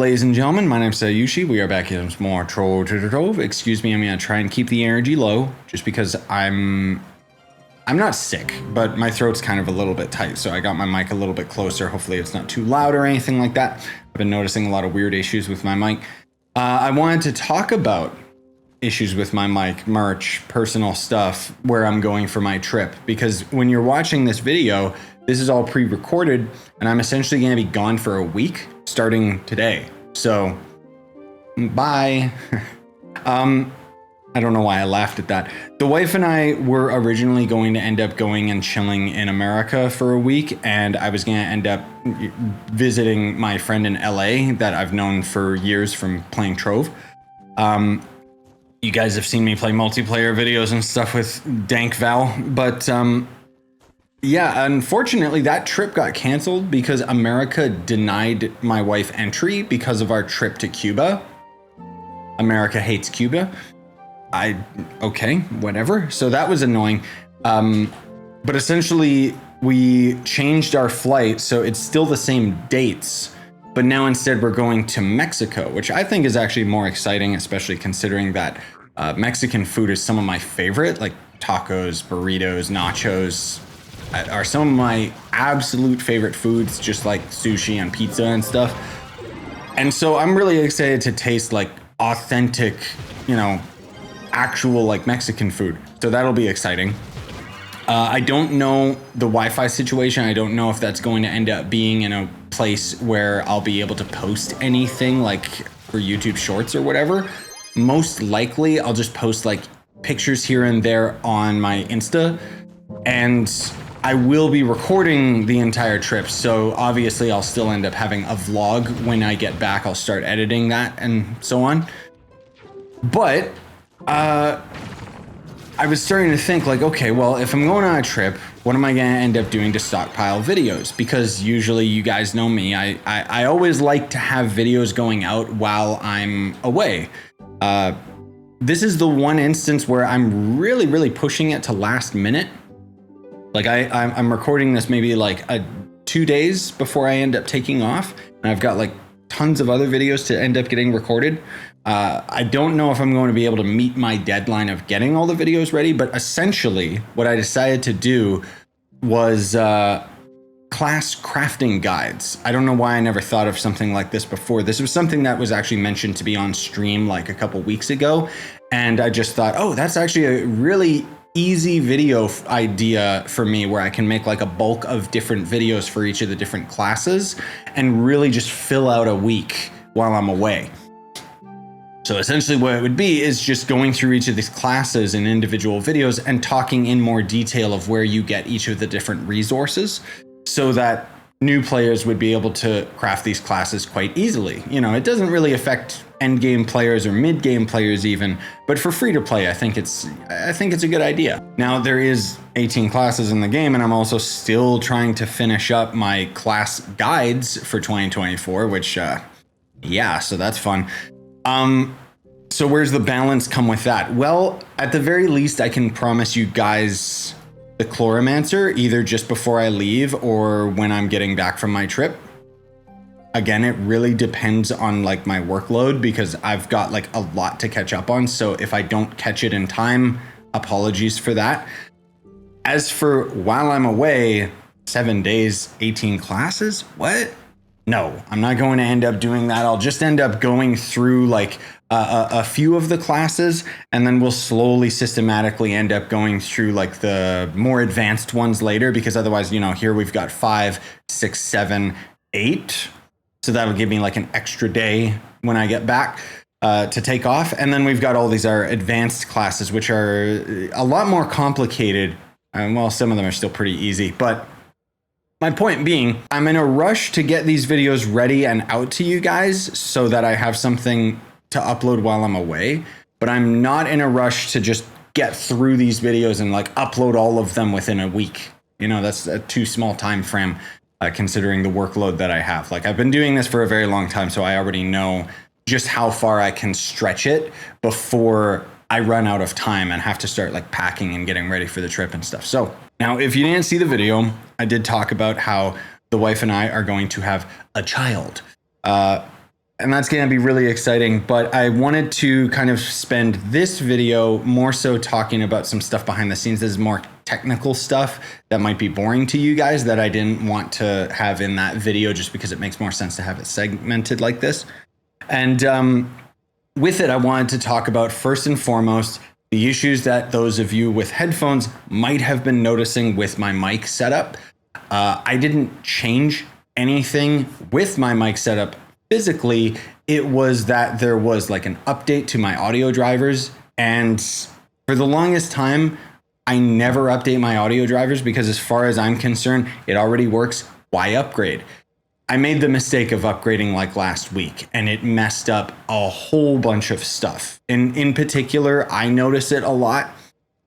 ladies and gentlemen, my name's Scyushi. We are back here with more Trove. Excuse me, I'm gonna try and keep the energy low, just because I'm not sick, but my throat's kind of a little bit tight, so I got my mic a little bit closer. Hopefully it's not too loud or anything like that. I've been noticing a lot of weird issues with my mic. I wanted to talk about issues with my mic, merch, personal stuff, where I'm going for my trip, because when you're watching this video, this is all pre-recorded, and I'm essentially gonna be gone for a week starting today. So, bye. I don't know why I laughed at that. The wife and I were originally going to end up going and chilling in America for a week, and I was gonna end up visiting my friend in LA that I've known for years from playing Trove. You guys have seen me play multiplayer videos and stuff with Dank Val, but yeah, unfortunately that trip got canceled because America denied my wife entry because of our trip to Cuba. America hates Cuba. Okay, whatever. So that was annoying. But essentially we changed our flight, so it's still the same dates, but now instead we're going to Mexico, which I think is actually more exciting, especially considering that Mexican food is some of my favorite, like tacos, burritos, nachos are some of my absolute favorite foods, just like sushi and pizza and stuff. And so I'm really excited to taste like authentic, actual like Mexican food. So that'll be exciting. I don't know the Wi-Fi situation. I don't know if that's going to end up being in a place where I'll be able to post anything like for YouTube Shorts or whatever. Most likely I'll just post like pictures here and there on my Insta, and I will be recording the entire trip. So obviously I'll still end up having a vlog when I get back. I'll start editing that and so on. But I was starting to think like, okay, well, if I'm going on a trip, what am I going to end up doing to stockpile videos? Because usually you guys know me, I always like to have videos going out while I'm away. This is the one instance where I'm really pushing it to last minute. Like I'm recording this maybe like 2 days before I end up taking off, and I've got like tons of other videos to end up getting recorded. I don't know if I'm going to be able to meet my deadline of getting all the videos ready, but essentially what I decided to do was class crafting guides. I don't know why I never thought of something like this before. This was something that was actually mentioned to be on stream like a couple weeks ago, and I just thought, oh, that's actually a really easy video idea for me, where I can make like a bulk of different videos for each of the different classes and really just fill out a week while I'm away. So essentially what it would be is just going through each of these classes in individual videos and talking in more detail of where you get each of the different resources, so that new players would be able to craft these classes quite easily. It doesn't really affect end game players or mid game players even, but for free to play, I think it's a good idea. Now there is 18 classes in the game, and I'm also still trying to finish up my class guides for 2024, which yeah, so that's fun. So where's the balance come with that? Well, at the very least, I can promise you guys the Chloromancer either just before I leave or when I'm getting back from my trip. Again, it really depends on like my workload, because I've got like a lot to catch up on. So if I don't catch it in time, apologies for that. As for while I'm away, 7 days, 18 classes, what? No, I'm not going to end up doing that. I'll just end up going through like a few of the classes, and then we'll slowly systematically end up going through like the more advanced ones later, because otherwise, here we've got 5, 6, 7, 8. So that'll give me like an extra day when I get back to take off. And then we've got all these our advanced classes, which are a lot more complicated. Well, some of them are still pretty easy, but my point being, I'm in a rush to get these videos ready and out to you guys so that I have something to upload while I'm away, but I'm not in a rush to just get through these videos and like upload all of them within a week. That's a too small time frame considering the workload that I have. Like, I've been doing this for a very long time, so I already know just how far I can stretch it before I run out of time and have to start like packing and getting ready for the trip and stuff. So now, if you didn't see the video, I did talk about how the wife and I are going to have a child. and that's going to be really exciting. But I wanted to kind of spend this video more so talking about some stuff behind the scenes. This is more technical stuff that might be boring to you guys that I didn't want to have in that video just because it makes more sense to have it segmented like this. And with it, I wanted to talk about, first and foremost, the issues that those of you with headphones might have been noticing with my mic setup. I didn't change anything with my mic setup physically. It was that there was like an update to my audio drivers. And for the longest time, I never update my audio drivers because as far as I'm concerned, it already works. Why upgrade? I made the mistake of upgrading like last week, and it messed up a whole bunch of stuff. And in particular, I notice it a lot,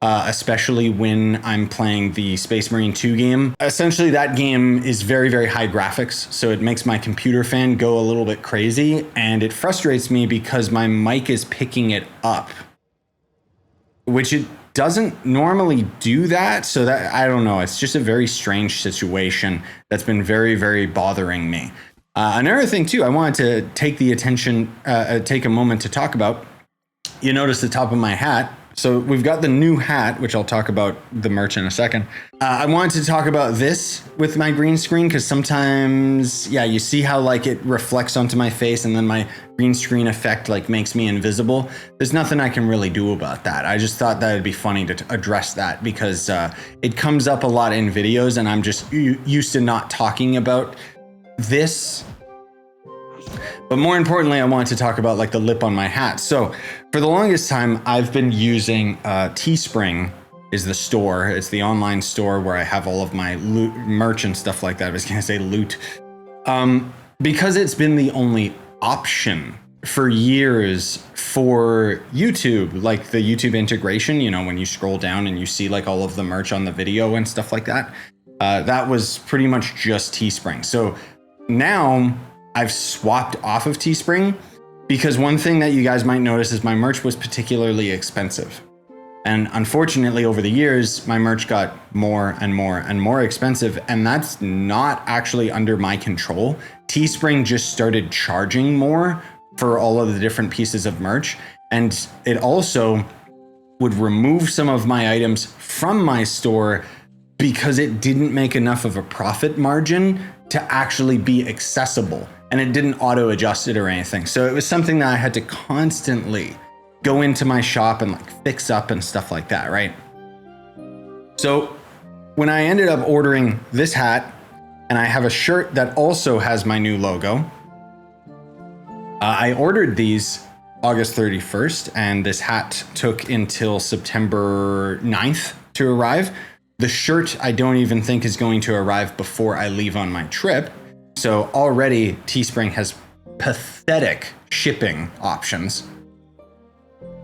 especially when I'm playing the Space Marine 2 game. Essentially, that game is very, very high graphics, so it makes my computer fan go a little bit crazy, and it frustrates me because my mic is picking it up, which it doesn't normally do that. So that, I don't know, it's just a very strange situation that's been very, very bothering me. Another thing too, I wanted to take a moment to talk about. You notice the top of my hat. So we've got the new hat, which I'll talk about the merch in a second. I wanted to talk about this with my green screen because sometimes, yeah, you see how like it reflects onto my face and then my green screen effect like makes me invisible. There's nothing I can really do about that. I just thought that it'd be funny to address that because it comes up a lot in videos and I'm just used to not talking about this. But more importantly, I wanted to talk about like the lip on my hat. So for the longest time, I've been using Teespring is the store. It's the online store where I have all of my loot, merch and stuff like that. I was going to say loot. Because it's been the only option for years for YouTube, like the YouTube integration, you know, when you scroll down and you see like all of the merch on the video and stuff like that. That was pretty much just Teespring. So now I've swapped off of Teespring because one thing that you guys might notice is my merch was particularly expensive. And unfortunately, over the years, my merch got more and more and more expensive. And that's not actually under my control. Teespring just started charging more for all of the different pieces of merch. And it also would remove some of my items from my store because it didn't make enough of a profit margin to actually be accessible. And it didn't auto adjust it or anything. So it was something that I had to constantly go into my shop and like fix up and stuff like that, right? So when I ended up ordering this hat, and I have a shirt that also has my new logo, I ordered these August 31st, and this hat took until September 9th to arrive. The shirt I don't even think is going to arrive before I leave on my trip. So already Teespring has pathetic shipping options,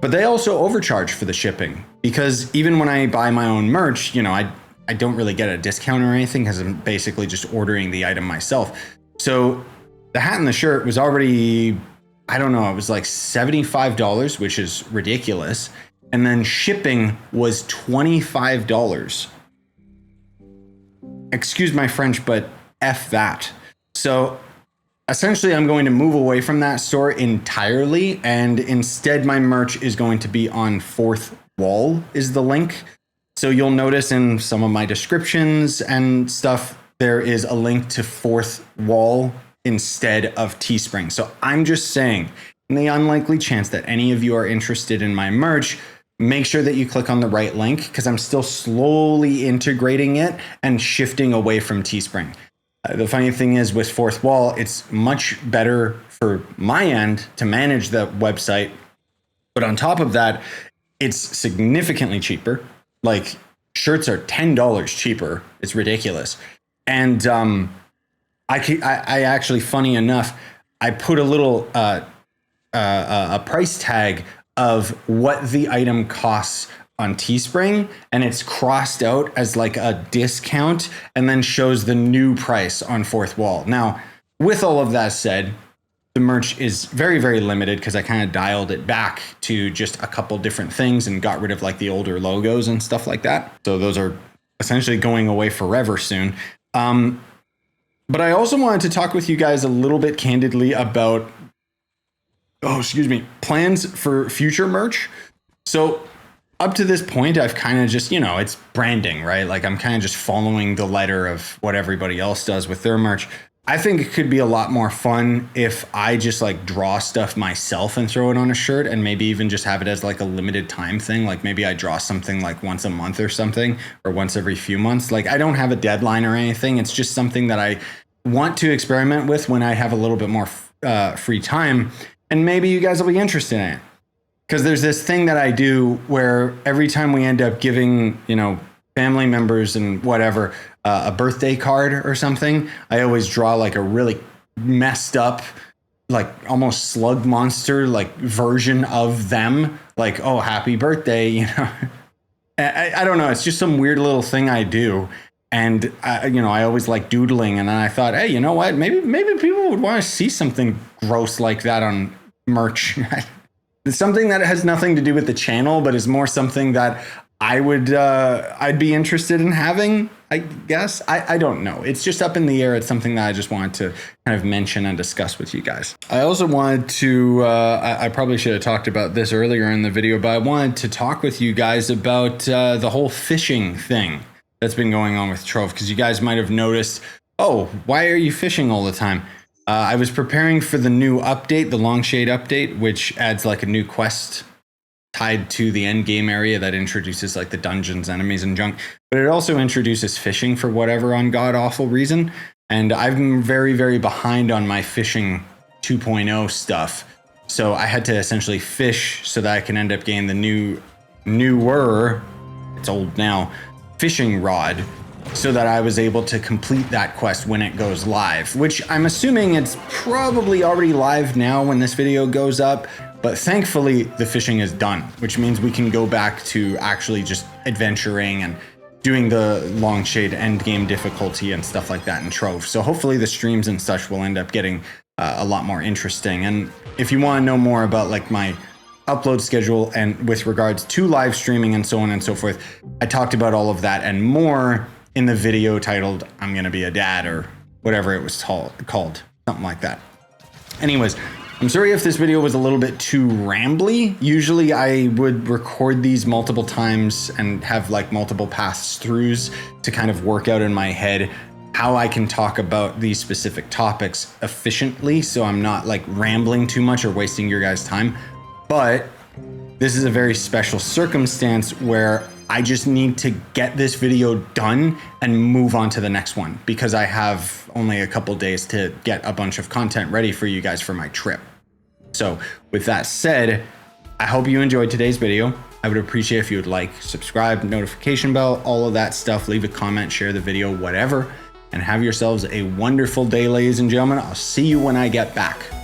but they also overcharge for the shipping because even when I buy my own merch, you know, I don't really get a discount or anything because I'm basically just ordering the item myself. So the hat and the shirt was already, I don't know, it was like $75, which is ridiculous. And then shipping was $25. Excuse my French, but F that. So essentially, I'm going to move away from that store entirely, and instead my merch is going to be on Fourth Wall is the link. So you'll notice in some of my descriptions and stuff, there is a link to Fourth Wall instead of Teespring. So I'm just saying, in the unlikely chance that any of you are interested in my merch, make sure that you click on the right link because I'm still slowly integrating it and shifting away from Teespring. The funny thing is with Fourth Wall, it's much better for my end to manage the website. But on top of that, it's significantly cheaper. Like shirts are $10 cheaper. It's ridiculous. And I actually, funny enough, I put a little a price tag of what the item costs on Teespring, and it's crossed out as like a discount and then shows the new price on Fourth Wall. Now, with all of that said, the merch is very, very limited because I kind of dialed it back to just a couple different things and got rid of like the older logos and stuff like that. So those are essentially going away forever soon. But I also wanted to talk with you guys a little bit candidly about excuse me, plans for future merch. So up to this point, I've kind of just, it's branding, right? Like I'm kind of just following the letter of what everybody else does with their merch. I think it could be a lot more fun if I just like draw stuff myself and throw it on a shirt, and maybe even just have it as like a limited time thing. Like maybe I draw something like once a month or something, or once every few months. Like I don't have a deadline or anything. It's just something that I want to experiment with when I have a little bit more free time. And maybe you guys will be interested in it. Because there's this thing that I do where every time we end up giving, family members and whatever, a birthday card or something, I always draw like a really messed up, like almost slug monster, like version of them. Like, oh, happy birthday, I don't know. It's just some weird little thing I do. And, I always like doodling. And then I thought, hey, you know what? Maybe people would want to see something gross like that on merch. It's something that has nothing to do with the channel, but is more something that I'd be interested in having, I guess. I don't know. It's just up in the air. It's something that I just wanted to kind of mention and discuss with you guys. I also wanted to, I probably should have talked about this earlier in the video, but I wanted to talk with you guys about the whole fishing thing that's been going on with Trove, because you guys might have noticed, oh, why are you fishing all the time? I was preparing for the new update, the Longshade update, which adds like a new quest tied to the end game area that introduces like the dungeons, enemies, and junk. But it also introduces fishing for whatever god awful reason. And I've been very, very behind on my fishing 2.0 stuff. So I had to essentially fish so that I can end up getting the newer, it's old now, fishing rod, so that I was able to complete that quest when it goes live, which I'm assuming it's probably already live now when this video goes up. But thankfully the fishing is done, which means we can go back to actually just adventuring and doing the Longshade end game difficulty and stuff like that in Trove. So hopefully the streams and such will end up getting a lot more interesting. And if you want to know more about like my upload schedule and with regards to live streaming and so on and so forth, I talked about all of that and more in the video titled I'm Gonna Be a Dad, or whatever it was called, something like that. Anyways, I'm sorry if this video was a little bit too rambly. Usually I would record these multiple times and have like multiple pass-throughs to kind of work out in my head how I can talk about these specific topics efficiently, so I'm not like rambling too much or wasting your guys' time. But this is a very special circumstance where I just need to get this video done and move on to the next one, because I have only a couple days to get a bunch of content ready for you guys for my trip. So with that said, I hope you enjoyed today's video. I would appreciate if you would like, subscribe, notification bell, all of that stuff. Leave a comment, share the video, whatever, and have yourselves a wonderful day, ladies and gentlemen. I'll see you when I get back.